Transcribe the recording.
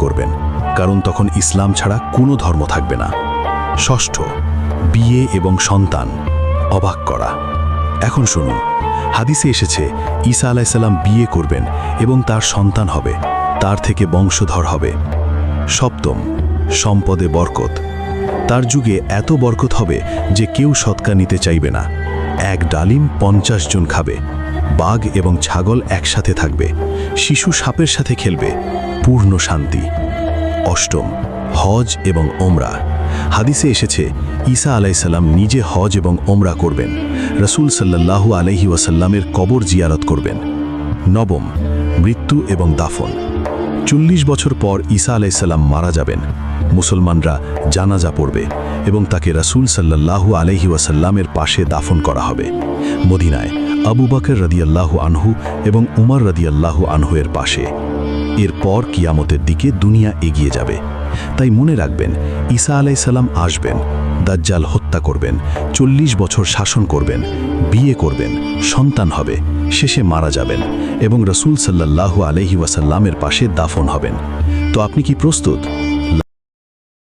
করবেন, কারণ তখন ইসলাম ছাড়া কোনো ধর্ম থাকবে না। ষষ্ঠ, বিয়ে এবং সন্তান। অবাক করা। এখন শুনুন, হাদিসে এসেছে ঈসা আলাইসাল্লাম বিয়ে করবেন এবং তার সন্তান হবে, তার থেকে বংশধর হবে। সপ্তম, সম্পদে বরকত। তার যুগে এত বরকত হবে যে কেউ সৎকা নিতে চাইবে না। এক ডালিম 50 জন খাবে, বাঘ এবং ছাগল একসাথে থাকবে, শিশু সাপের সাথে খেলবে, পূর্ণ শান্তি। অষ্টম, হজ এবং ওমরা। হাদিসে এসেছে ঈসা আলাইসাল্লাম নিজে হজ এবং ওমরা করবেন, রাসূল সাল্লাল্লাহু আলাইহি ওয়াসাল্লামের কবর জিয়ারত করবেন। নবম, মৃত্যু এবং দাফন। 40 বছর পর ঈসা আলাইসাল্লাম মারা যাবেন, মুসলমানরা জানাজা পড়বে এবং তাকে রাসূল সাল্লাল্লাহু আলাইহি ওয়াসাল্লামের পাশে দাফন করা হবে, মদিনায় আবু বকর রাদিয়াল্লাহু আনহু এবং উমর রাদিয়াল্লাহু আনহু এর পাশে। এরপর কিয়ামতের দিকে দুনিয়া এগিয়ে যাবে। তাই মনে রাখবেন, ঈসা আলাইসাল্লাম আসবেন, দাজ্জাল হত্যা করবেন, 40 বছর শাসন করবেন, বিয়ে করবেন, সন্তান হবে, শেষে মারা যাবেন এবং রাসূল সাল্লাল্লাহু আলাইহি ওয়াসাল্লামের পাশে দাফন হবেন। তো আপনি কি প্রস্তুত?